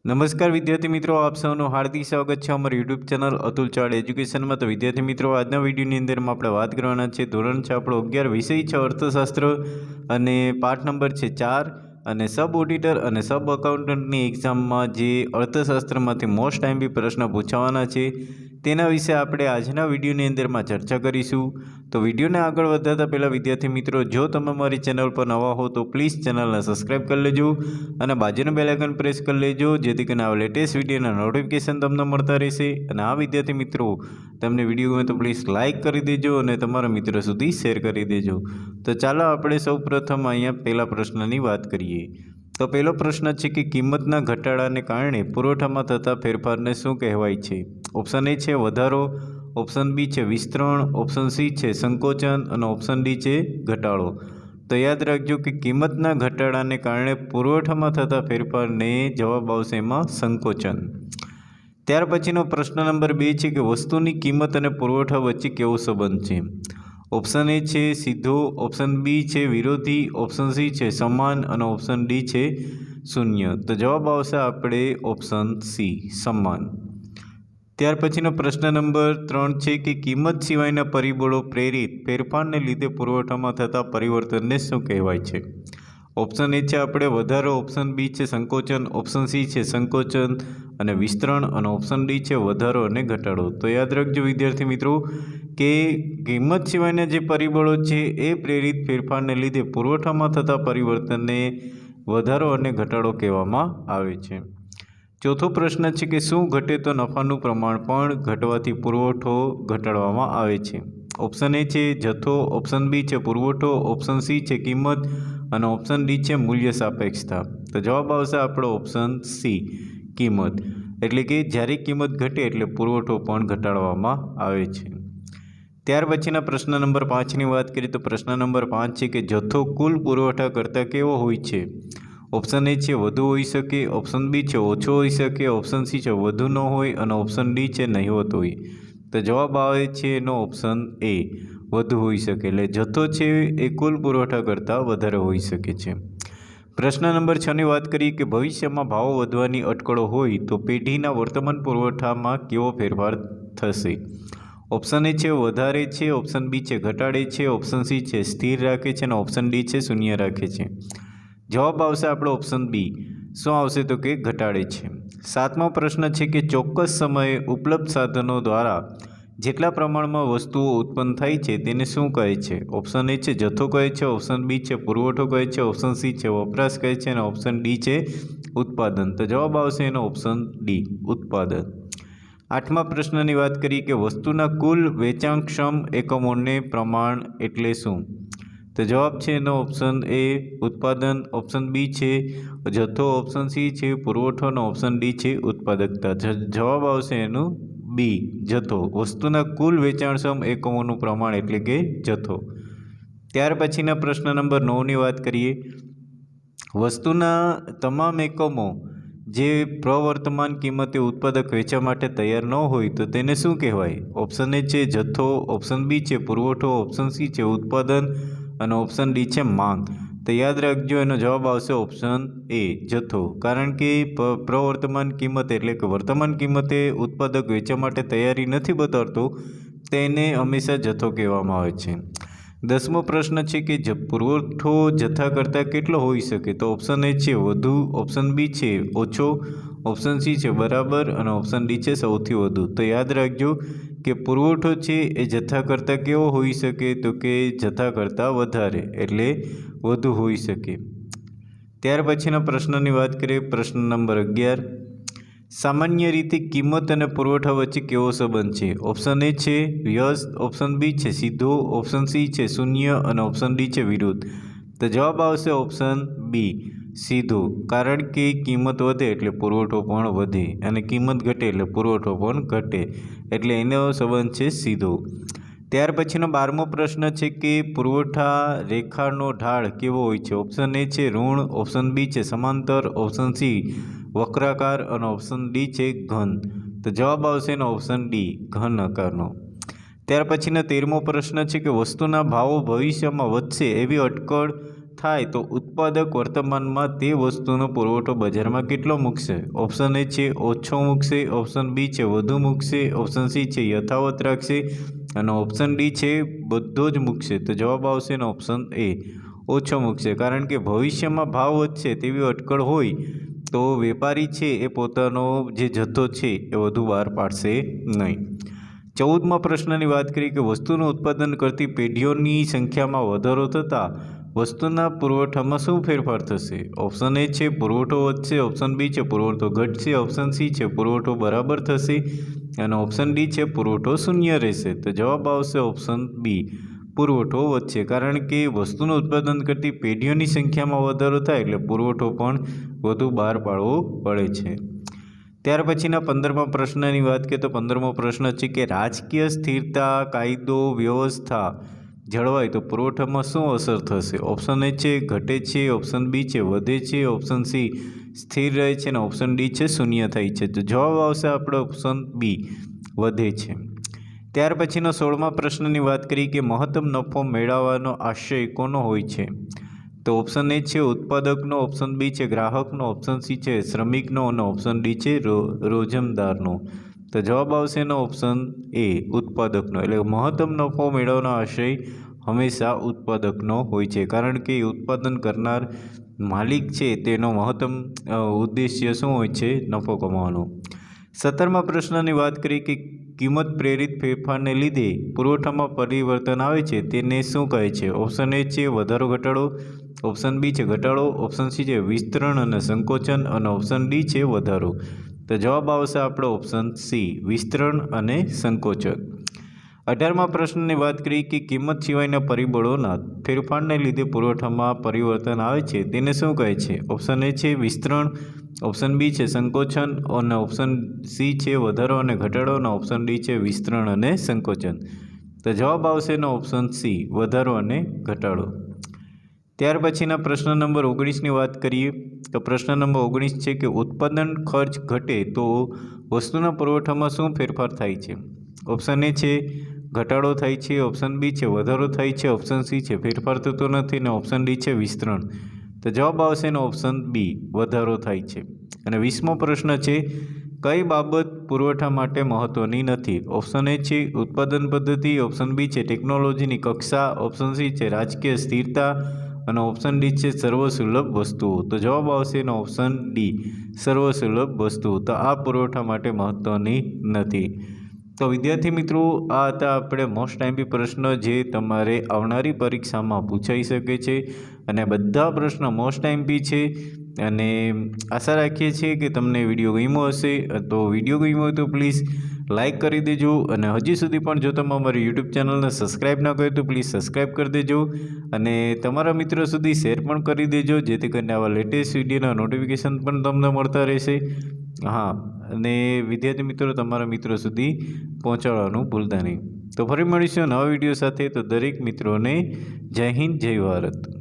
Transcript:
નમસ્કાર વિદ્યાર્થી મિત્રો, આપ સૌનું હાર્દિક સ્વાગત છે અમારી યુટ્યુબ ચેનલ અતુલ ચાડ એજ્યુકેશનમાં। તો વિદ્યાર્થી મિત્રો, આજના વિડીયોની અંદરમાં આપણે વાત કરવાના છે ધોરણ છે આપણો 11, વિષય છે અર્થશાસ્ત્ર અને પાઠ નંબર છે 4 અને સબ ઓડિટર અને સબ એકાઉન્ટન્ટની એક્ઝામમાં જે અર્થશાસ્ત્રમાંથી મોસ્ટ ટાઈમ પ્રશ્ન પૂછાવાના છે તેના વિશે આપણે આજના વિડીયોની અંદરમાં ચર્ચા કરીશું। તો વિડીયોને આગળ વધારતા પહેલાં વિદ્યાર્થી મિત્રો, જો તમે મારી ચેનલ પર નવા હો તો પ્લીઝ ચેનલને સબસ્ક્રાઈબ કરી લેજો અને બાજુનું બેલ આઇકન પ્રેસ કરી લેજો, જેથી કરીને આ લેટેસ્ટ વિડીયોના નોટિફિકેશન તમને મળતા રહેશે। અને આ વિદ્યાર્થી મિત્રો, તમને વિડીયો ગમે તો પ્લીઝ લાઇક કરી દેજો અને તમારા મિત્રો સુધી શેર કરી દેજો। તો ચાલો આપણે સૌ પ્રથમ અહીંયા પહેલા પ્રશ્નની વાત કરીએ। તો પહેલો પ્રશ્ન છે કે કિંમતના ઘટાડાને કારણે પુરવઠામાં થતા ફેરફારને શું કહેવાય છે? ઓપ્શન એ છે વધારો, ઓપ્શન બી છે વિસ્તરણ, ઓપ્શન સી છે સંકોચન અને ઓપ્શન ડી છે ઘટાડો। તો યાદ રાખજો કે કિંમતના ઘટાડાને કારણે પુરવઠામાં થતા ફેરફારને જવાબ આવશે એમાં સંકોચન। ત્યાર પછીનો પ્રશ્ન નંબર 2 છે કે વસ્તુની કિંમત અને પુરવઠા વચ્ચે કેવો સંબંધ છે? ઓપ્શન એ છે સીધો, ઓપ્શન બી છે વિરોધી, ઓપ્શન સી છે સમાન અને ઓપ્શન ડી છે શૂન્ય। તો જવાબ આવશે આપણે ઓપ્શન સી સમાન। ત્યાર પછીનો પ્રશ્ન નંબર 3 છે કે કિંમત સિવાયના પરિબળો પ્રેરિત ફેરફારને લીધે પુરવઠામાં થતા પરિવર્તનને શું કહેવાય છે? ઓપ્શન એ છે આપણે વધારો, ઓપ્શન બી છે સંકોચન, ઓપ્શન સી છે સંકોચન અને વિસ્તરણ અને ઓપ્શન ડી છે વધારો અને ઘટાડો। તો યાદ રાખજો વિદ્યાર્થી મિત્રો કે કિંમત સિવાયના જે પરિબળો છે એ પ્રેરિત ફેરફારને લીધે પુરવઠામાં થતા પરિવર્તનને વધારો અને ઘટાડો કહેવામાં આવે છે। ચોથો પ્રશ્ન છે કે શું ઘટે તો નફાનું પ્રમાણ પણ ઘટવાથી પુરવઠો ઘટાડવામાં આવે છે? ઓપ્શન એ છે જથ્થો, ઓપ્શન બી છે પુરવઠો, ઓપ્શન સી છે કિંમત અને ઓપ્શન ડી છે મૂલ્ય સાપેક્ષતા। તો જવાબ આવશે આપણો ઓપ્શન સી કિંમત, એટલે કે જ્યારે કિંમત ઘટે એટલે પુરવઠો પણ ઘટાડવામાં આવે છે। ત્યાર પછીના પ્રશ્ન નંબર 5ની વાત કરીએ તો પ્રશ્ન નંબર 5 છે કે જથ્થો કુલ પુરવઠા કરતાં કેવો હોય છે? ઓપ્શન એ છે વધુ હોઈ શકે, ઓપ્શન બી છે ઓછો હોઈ શકે, ઓપ્શન સી છે વધુ ન હોય અને ઓપ્શન ડી છે નહિવત હોય। તો જવાબ આવે છે એનો ઓપ્શન એ વધુ હોઈ શકે, એટલે જથ્થો છે એ કુલ પુરવઠા કરતાં વધારે હોઈ શકે છે। પ્રશ્ન નંબર 6ની વાત કરીએ કે ભવિષ્યમાં ભાવો વધવાની અટકળો હોય તો પેઢીના વર્તમાન પુરવઠામાં કેવો ફેરફાર થશે? ઓપ્શન એ છે વધારે છે, ઓપ્શન બી છે ઘટાડે છે, ઓપ્શન સી છે સ્થિર રાખે છે અને ઓપ્શન ડી છે શૂન્ય રાખે છે। જવાબ આવશે આપણો ઓપ્શન બી, શું આવશે તો કે ઘટાડે છે। 7મો પ્રશ્ન છે કે ચોક્કસ સમયે ઉપલબ્ધ સાધનો દ્વારા જેટલા પ્રમાણમાં વસ્તુઓ ઉત્પન્ન થાય છે તેને શું કહે છે? ઓપ્શન એ છે જથ્થો કહે છે, ઓપ્શન બી છે પુરવઠો કહે છે, ઓપ્શન સી છે વપરાશ કહે છે અને ઓપ્શન ડી છે ઉત્પાદન। તો જવાબ આવશે એનો ઓપ્શન ડી ઉત્પાદન। 8મા પ્રશ્નની વાત કરીએ કે વસ્તુના કુલ વેચાણક્ષમ એકમોને પ્રમાણ એટલે શું? તો જવાબ છે એનો ઓપ્શન એ ઉત્પાદન, ઓપ્શન બી છે જથ્થો, ઓપ્શન સી છે પુરવઠો અને ઓપ્શન ડી છે ઉત્પાદકતા। જવાબ આવશે એનું બી જથ્થો, વસ્તુના કુલ વેચાણક્ષમ એકમોનું પ્રમાણ એટલે કે જથ્થો। ત્યાર પછીના પ્રશ્ન નંબર 9ની વાત કરીએ, વસ્તુના તમામ એકમો જે પ્રવર્તમાન કિંમતે ઉત્પાદક વેચવા માટે તૈયાર ન હોય તો તેને શું કહેવાય? ઓપ્શન એ છે જથ્થો, ઓપ્શન બી છે પુરવઠો, ઓપ્શન સી છે ઉત્પાદન અને ઓપ્શન ડી છે માંગ। તો યાદ રાખજો એનો જવાબ આવશે ઓપ્શન એ જથ્થો, કારણ કે પ્રવર્તમાન કિંમત એટલે કે વર્તમાન કિંમતે ઉત્પાદક વેચવા માટે તૈયારી નથી બતાવતો તેને હંમેશા જથ્થો કહેવામાં આવે છે। 10મો પ્રશ્ન છે કે પુરવઠો જથ્થા કરતાં કેટલો હોઈ શકે? તો ઓપ્શન એ છે વધુ, ઓપ્શન બી છે ઓછો, ઓપ્શન સી છે બરાબર અને ઓપ્શન ડી છે સૌથી વધુ। તો યાદ રાખજો કે પુરવઠો છે એ જથ્થા કરતાં કેવો હોઈ શકે? તો કે જથ્થા કરતાં વધારે, એટલે વધુ હોઈ શકે। ત્યાર પછીના પ્રશ્નની વાત કરીએ, પ્રશ્ન નંબર 11, સામાન્ય રીતે કિંમત અને પુરવઠા વચ્ચે કેવો સંબંધ છે? ઓપ્શન એ છે વ્યસ્ત, ઓપ્શન બી છે સીધો, ઓપ્શન સી છે શૂન્ય અને ઓપ્શન ડી છે વિરુદ્ધ। તો જવાબ આવશે ઓપ્શન બી સીધો, કારણ કે કિંમત વધે એટલે પુરવઠો પણ વધે અને કિંમત ઘટે એટલે પુરવઠો પણ ઘટે, એટલે એનો સંબંધ છે સીધો। ત્યાર પછીનો 12મો પ્રશ્ન છે કે પુરવઠા રેખાનો ઢાળ કેવો હોય છે? ઓપ્શન એ છે ઋણ, ઓપ્શન બી છે સમાંતર, ઓપ્શન સી વક્રાકાર અને ઓપ્શન ડી છે ઘન। તો જવાબ આવશે એનો ઓપ્શન ડી ઘન આકારનો। ત્યાર પછીનો 13મો પ્રશ્ન છે કે વસ્તુના ભાવો ભવિષ્યમાં વધશે એવી અટકળ થાય તો ઉત્પાદક વર્તમાનમાં તે વસ્તુનો પુરવઠો બજારમાં કેટલો મૂકશે? ઓપ્શન એ છે ઓછો મૂકશે, ઓપ્શન બી છે વધુ મૂકશે, ઓપ્શન સી છે યથાવત રાખશે અને ઓપ્શન ડી છે બધો જ મૂકશે. તો જવાબ આવશે ને ઓપ્શન એ ઓછો મૂકશે. કારણ કે ભવિષ્યમાં ભાવ વધશે તેવી અટકળ હોય તો વેપારી છે એ પોતાનો જે જથ્થો છે એ વધુ બહાર પાડશે નહીં. 14મા પ્રશ્નની વાત કરીએ કે વસ્તુનું ઉત્પાદન કરતી પેઢીઓની સંખ્યામાં વધારો થતાં વસ્તુના પુરવઠામાં શું ફેરફાર થશે? ઓપ્શન એ છે પુરવઠો વધશે, ઓપ્શન બી છે પુરવઠો ઘટશે, ઓપ્શન સી છે પુરવઠો બરાબર થશે અને ઓપ્શન ડી છે પુરવઠો શૂન્ય રહેશે. તો જવાબ આવશે ઓપ્શન બી પુરવઠો વધશે. કારણ કે વસ્તુનું ઉત્પાદન કરતી પેઢીઓની સંખ્યામાં વધારો થાય એટલે પુરવઠો પણ વધુ બહાર પાડવો પડે છે. ત્યાર પછીના 15મા પ્રશ્નની વાત કરીએ તો 15મો પ્રશ્ન છે કે રાજકીય સ્થિરતા, કાયદો વ્યવસ્થા જળવાય તો પુરવઠામાં શું અસર થશે? ઓપ્શન એ છે ઘટે છે, ઓપ્શન બી છે વધે છે, ઓપ્શન સી સ્થિર રહે છે અને ઓપ્શન ડી છે શૂન્ય થાય છે. તો જવાબ આવશે આપણે ઓપ્શન બી વધે છે. ત્યાર પછીનો 16મા પ્રશ્નની વાત કરીએ કે મહત્તમ નફો મેળવવાનો આશય કોનો હોય છે? તો ઓપ્શન એ છે ઉત્પાદકનો, ઓપ્શન બી છે ગ્રાહકનો, ઓપ્શન સી છે શ્રમિકનો અને ઓપ્શન ડી છે રોજમદારનો. તો જવાબ આવશે એનો ઓપ્શન એ ઉત્પાદકનો. એટલે મહત્તમ નફો મેળવવાનો આશય હંમેશા ઉત્પાદકનો હોય છે. કારણ કે ઉત્પાદન કરનાર માલિક છે તેનો મહત્તમ ઉદ્દેશ્ય શું હોય છે? નફો કમાવાનો. 17મા પ્રશ્નની વાત કરીએ કે કિંમત પ્રેરિત ફેરફારને લીધે પુરવઠામાં પરિવર્તન આવે છે તેને શું કહે છે? ઓપ્શન એ છે વધારો ઘટાડો, ઓપ્શન બી છે ઘટાડો, ઓપ્શન સી છે વિસ્તરણ અને સંકોચન અને ઓપ્શન ડી છે વધારો. તો જવાબ આવશે આપણો ઓપ્શન સી વિસ્તરણ અને સંકોચન. 18મા પ્રશ્નની વાત કરીએ કે કિંમત સિવાયના પરિબળોના ફેરફારને લીધે પુરવઠામાં પરિવર્તન આવે છે તેને શું કહે છે? ઓપ્શન એ છે વિસ્તરણ, ઓપ્શન બી છે સંકોચન અને ઓપ્શન સી છે વધારો અને ઘટાડો અને ઓપ્શન ડી છે વિસ્તરણ અને સંકોચન. તો જવાબ આવશે એનો ઓપ્શન સી વધારો અને ઘટાડો. ત્યાર પછીના પ્રશ્ન નંબર 19ની વાત કરીએ તો પ્રશ્ન નંબર 19 છે કે ઉત્પાદન ખર્ચ ઘટે તો વસ્તુના પુરવઠામાં શું ફેરફાર થાય છે? ઓપ્શન એ છે ઘટાડો થાય છે, ઓપ્શન બી છે વધારો થાય છે, ઓપ્શન સી છે ફેરફાર થતો નથી અને ઓપ્શન ડી છે વિસ્તરણ. તો જવાબ આવશે એનો ઓપ્શન બી વધારો થાય છે. અને 20મો પ્રશ્ન છે કઈ બાબત પુરવઠા માટે મહત્ત્વની નથી? ઓપ્શન એ છે ઉત્પાદન પદ્ધતિ, ઓપ્શન બી છે ટેકનોલોજીની કક્ષા, ઓપ્શન સી છે રાજકીય સ્થિરતા અને ઓપ્શન ડી છે સર્વસુલભ વસ્તુઓ. તો જવાબ આવશે એનો ઓપ્શન ડી સર્વસુલભ વસ્તુઓ. તો આ પુરવઠા માટે મહત્ત્વની નથી. તો વિદ્યાર્થી મિત્રો આ હતા આપણે મોસ્ટ આઈએમપી પ્રશ્ન જે તમારે આવનારી પરીક્ષામાં પૂછાઈ શકે છે અને બધા પ્રશ્ન મોસ્ટ આઈએમપી છે. અને આશા રાખીએ છીએ કે તમને વિડીયો ગમ્યો હશે. તો વિડીયો ગમ્યો હોય તો પ્લીઝ લાઇક કરી દેજો અને હજી સુધી પણ જો તમે અમારી યુટ્યુબ ચેનલને સબસ્ક્રાઈબ ન કરી તો પ્લીઝ સબસ્ક્રાઈબ કરી દેજો અને તમારા મિત્રો સુધી શેર પણ કરી દેજો જેથી કરીને આવા લેટેસ્ટ વિડીયોના નોટિફિકેશન પણ તમને મળતા રહેશે. હા, અને વિદ્યાર્થી મિત્રો તમારા મિત્રો સુધી પહોંચાડવાનું ભૂલતા નહીં. તો ફરી મળીશું નવા વિડીયો સાથે. તો દરેક મિત્રોને જય હિન્દ, જય ભારત.